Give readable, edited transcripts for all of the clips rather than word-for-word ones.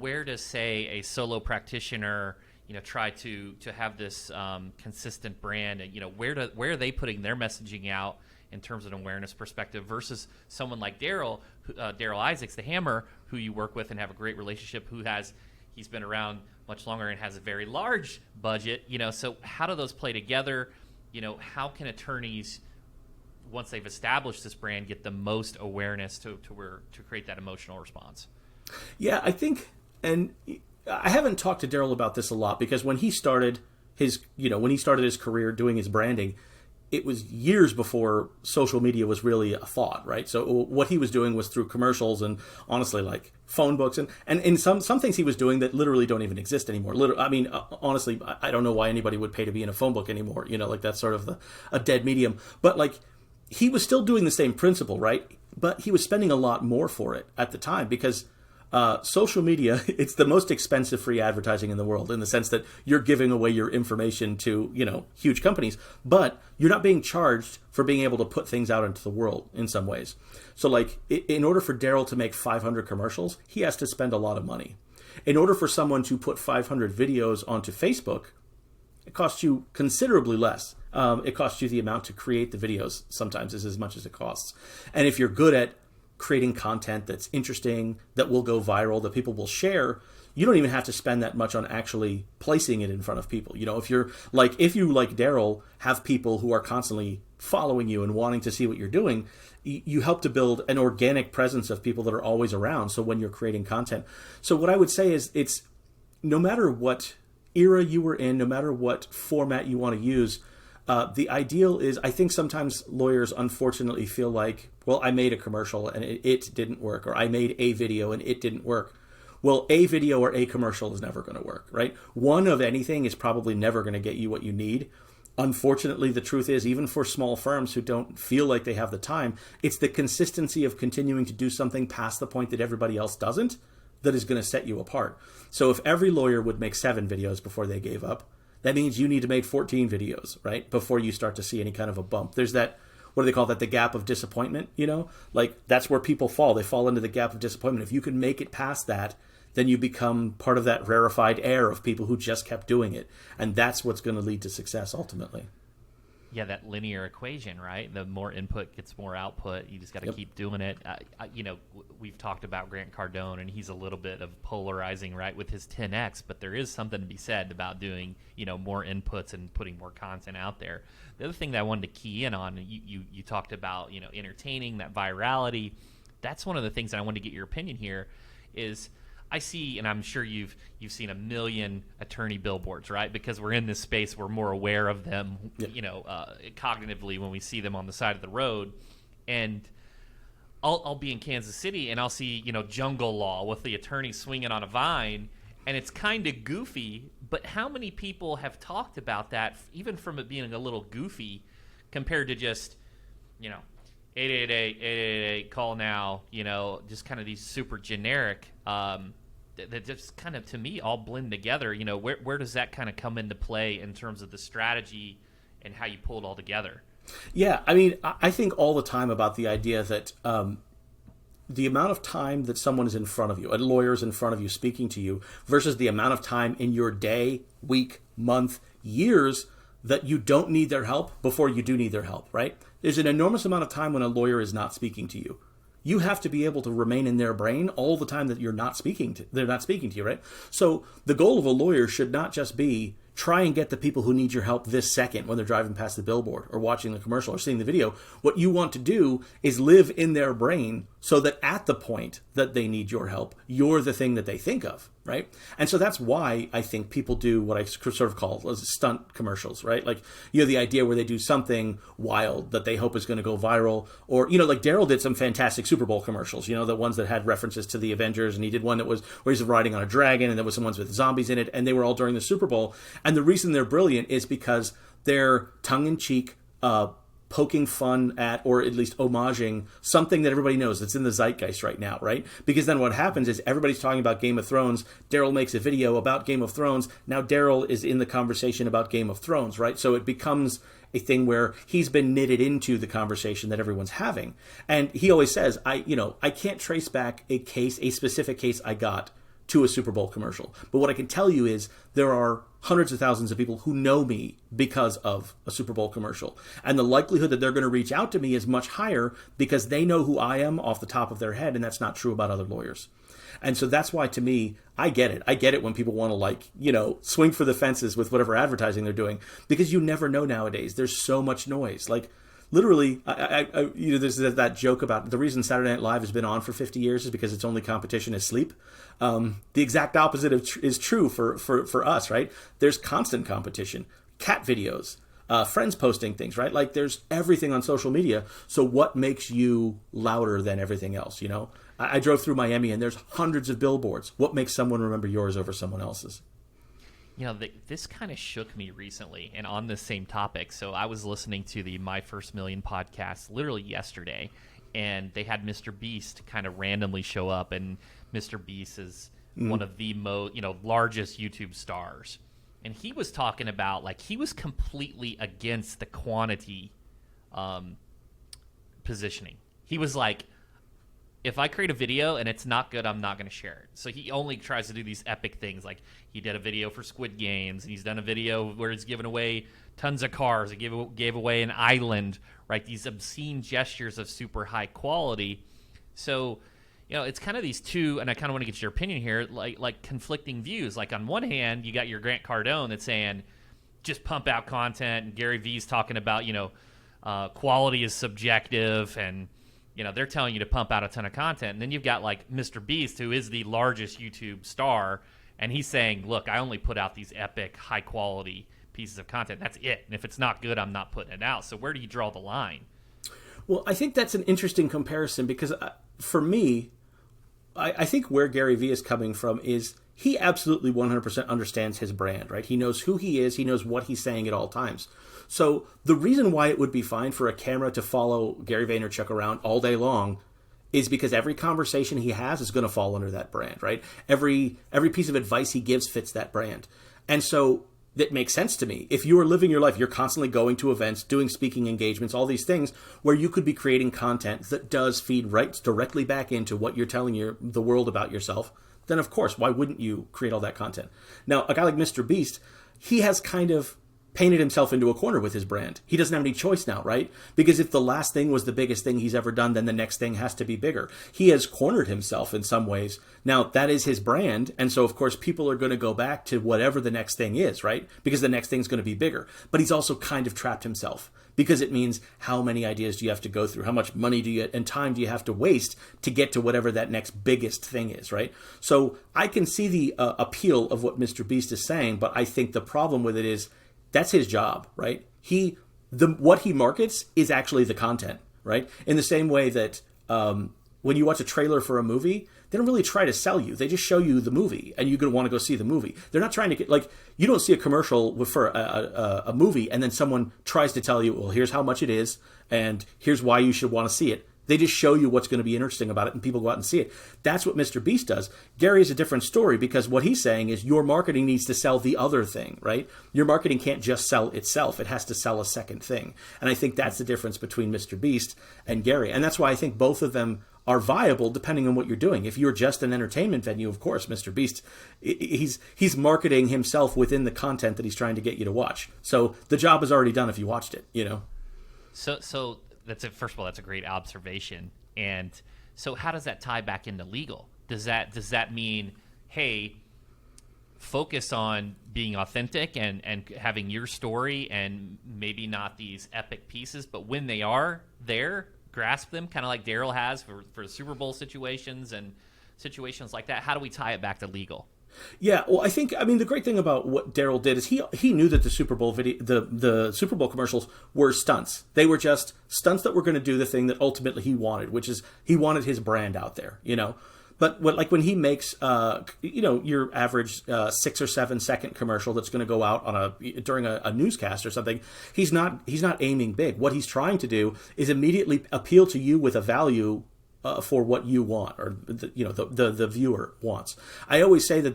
where does, say, a solo practitioner, try to have this consistent brand, and where are they putting their messaging out in terms of an awareness perspective versus someone like Daryl Isaacs, the Hammer, who you work with and have a great relationship, he's been around much longer and has a very large budget, so how do those play together? How can attorneys, once they've established this brand, get the most awareness to create that emotional response? Yeah, I think, and I haven't talked to Daryl about this a lot because when he started his career doing his branding, it was years before social media was really a thought, right? So what he was doing was through commercials and honestly like phone books and some things he was doing that literally don't even exist anymore. Honestly, I don't know why anybody would pay to be in a phone book anymore. Like that's sort of a dead medium. But like he was still doing the same principle, right? But he was spending a lot more for it at the time because social media, it's the most expensive free advertising in the world in the sense that you're giving away your information to, huge companies, but you're not being charged for being able to put things out into the world in some ways. So like in order for Daryl to make 500 commercials, he has to spend a lot of money. In order for someone to put 500 videos onto Facebook, it costs you considerably less. It costs you the amount to create the videos sometimes is as much as it costs. And if you're good at creating content that's interesting, that will go viral, that people will share, you don't even have to spend that much on actually placing it in front of people. If you like Daryl, have people who are constantly following you and wanting to see what you're doing, you help to build an organic presence of people that are always around. So when you're creating content. So what I would say is it's no matter what era you were in, no matter what format you want to use, the ideal is, I think sometimes lawyers unfortunately feel like, well, I made a commercial and it didn't work, or I made a video and it didn't work. Well, a video or a commercial is never going to work, right? One of anything is probably never going to get you what you need. Unfortunately, the truth is, even for small firms who don't feel like they have the time, it's the consistency of continuing to do something past the point that everybody else doesn't that is going to set you apart. So if every lawyer would make 7 videos before they gave up, that means you need to make 14 videos, right? Before you start to see any kind of a bump. There's that, what do they call that? The gap of disappointment, Like that's where people fall. They fall into the gap of disappointment. If you can make it past that, then you become part of that rarefied air of people who just kept doing it. And that's what's going to lead to success ultimately. Yeah, that linear equation, right? The more input gets more output. You just got to keep doing it. We've talked about Grant Cardone, and he's a little bit of polarizing, right, with his 10X, but there is something to be said about doing, more inputs and putting more content out there. The other thing that I wanted to key in on, you talked about, entertaining, that virality. That's one of the things that I wanted to get your opinion here is I see, and I'm sure you've seen a million attorney billboards, right? Because we're in this space, we're more aware of them, cognitively when we see them on the side of the road. And I'll be in Kansas City and I'll see, Jungle Law with the attorney swinging on a vine, and it's kind of goofy. But how many people have talked about that, even from it being a little goofy, compared to just, 888-888, call now, just kind of these super generic. That just kind of, to me, all blend together. Where does that kind of come into play in terms of the strategy and how you pull it all together? Yeah, I mean, I think all the time about the idea that the amount of time that someone is in front of you, a lawyer is in front of you speaking to you, versus the amount of time in your day, week, month, years that you don't need their help before you do need their help, right? There's an enormous amount of time when a lawyer is not speaking to you. You have to be able to remain in their brain all the time that they're not speaking to you, right? So the goal of a lawyer should not just be try and get the people who need your help this second when they're driving past the billboard or watching the commercial or seeing the video. What you want to do is live in their brain so that at the point that they need your help, you're the thing that they think of, right? And so that's why I think people do what I sort of call stunt commercials, right? Like, the idea where they do something wild that they hope is going to go viral, or, like Daryl did some fantastic Super Bowl commercials, the ones that had references to the Avengers, and he did one that was where he's riding on a dragon, and there was some ones with zombies in it, and they were all during the Super Bowl. And the reason they're brilliant is because they're tongue-in-cheek, poking fun at, or at least homaging something that everybody knows that's in the zeitgeist right now, right? Because then what happens is everybody's talking about Game of Thrones. Daryl makes a video about Game of Thrones. Now Daryl is in the conversation about Game of Thrones, right? So it becomes a thing where he's been knitted into the conversation that everyone's having. And he always says, I can't trace back a specific case I got to a Super Bowl commercial. But what I can tell you is there are hundreds of thousands of people who know me because of a Super Bowl commercial. And the likelihood that they're going to reach out to me is much higher because they know who I am off the top of their head, and that's not true about other lawyers. And so that's why, to me, I get it. I get it when people want to, swing for the fences with whatever advertising they're doing, because you never know nowadays. There's so much noise. Like, literally, there's that joke about the reason Saturday Night Live has been on for 50 years is because its only competition is sleep. The exact opposite is true for us, right? There's constant competition, cat videos, friends posting things, right? Like, there's everything on social media. So what makes you louder than everything else? I drove through Miami and there's hundreds of billboards. What makes someone remember yours over someone else's? This kind of shook me recently, and on this same topic. So I was listening to the My First Million podcast literally yesterday, and they had Mr. Beast kind of randomly show up, and Mr. Beast is one of the largest YouTube stars. And he was talking about, like, he was completely against the quantity positioning. He was like, if I create a video and it's not good, I'm not going to share it. So he only tries to do these epic things. Like, he did a video for Squid Games, and he's done a video where he's given away tons of cars. He gave away an island, right? These obscene gestures of super high quality. So, it's kind of these two, and I kind of want to get your opinion here, like conflicting views. Like, on one hand, you got your Grant Cardone that's saying, just pump out content, and Gary Vee's talking about, quality is subjective, and they're telling you to pump out a ton of content. And then you've got, like, Mr. Beast, who is the largest YouTube star, and he's saying, look, I only put out these epic, high-quality pieces of content. That's it. And if it's not good, I'm not putting it out. So where do you draw the line? Well, I think that's an interesting comparison because, for me, I think where Gary Vee is coming from is he absolutely 100% understands his brand, right? He knows who he is. He knows what he's saying at all times. So the reason why it would be fine for a camera to follow Gary Vaynerchuk around all day long is because every conversation he has is going to fall under that brand, right? Every piece of advice he gives fits that brand. And so that makes sense to me. If you are living your life, you're constantly going to events, doing speaking engagements, all these things where you could be creating content that does feed right directly back into what you're telling the world about yourself, then of course, why wouldn't you create all that content? Now, a guy like Mr. Beast, he has kind of painted himself into a corner with his brand. He doesn't have any choice now, right? Because if the last thing was the biggest thing he's ever done, then the next thing has to be bigger. He has cornered himself in some ways. Now, that is his brand. And so, of course, people are going to go back to whatever the next thing is, right? Because the next thing's going to be bigger. But he's also kind of trapped himself because it means how many ideas do you have to go through? How much money and time do you have to waste to get to whatever that next biggest thing is, right? So I can see the appeal of what Mr. Beast is saying, but I think the problem with it is that's his job, right? What he markets is actually the content, right? In the same way that when you watch a trailer for a movie, they don't really try to sell you. They just show you the movie, and you're going to want to go see the movie. They're not trying to get, like, you don't see a commercial for a movie, and then someone tries to tell you, well, here's how much it is, and here's why you should want to see it. They just show you what's going to be interesting about it, and people go out and see it. That's what Mr. Beast does. Gary is a different story because what he's saying is your marketing needs to sell the other thing, right? Your marketing can't just sell itself. It has to sell a second thing. And I think that's the difference between Mr. Beast and Gary. And that's why I think both of them are viable depending on what you're doing. If you're just an entertainment venue, of course, Mr. Beast, he's marketing himself within the content that he's trying to get you to watch. So the job is already done if you watched it, So that's it. First of all, that's a great observation. And so how does that tie back into legal? Does that mean, hey, focus on being authentic and having your story and maybe not these epic pieces, but when they are there, grasp them, kind of like Daryl has for Super Bowl situations and situations like that? How do we tie it back to legal? Yeah, well, the great thing about what Daryl did is he knew that the Super Bowl the Super Bowl commercials were stunts. They were just stunts that were going to do the thing that ultimately he wanted, which is he wanted his brand out there, But when he makes your average 6 or 7 second commercial that's going to go out during a newscast or something, he's not aiming big. What he's trying to do is immediately appeal to you with a value for what you want, or the viewer wants. I always say that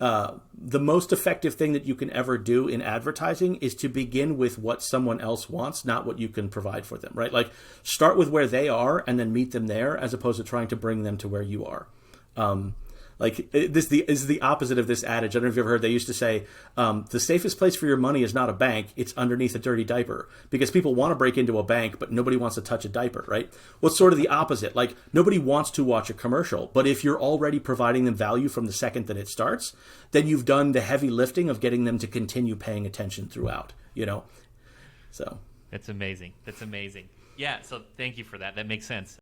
the most effective thing that you can ever do in advertising is to begin with what someone else wants, not what you can provide for them, right? Like, start with where they are and then meet them there, as opposed to trying to bring them to where you are. Like this is the opposite of this adage. I don't know if you've ever heard. They used to say the safest place for your money is not a bank; it's underneath a dirty diaper. Because people want to break into a bank, but nobody wants to touch a diaper, right? Well, it's sort of the opposite. Like nobody wants to watch a commercial, but if you're already providing them value from the second that it starts, then you've done the heavy lifting of getting them to continue paying attention throughout. So that's amazing. Yeah. So thank you for that. That makes sense.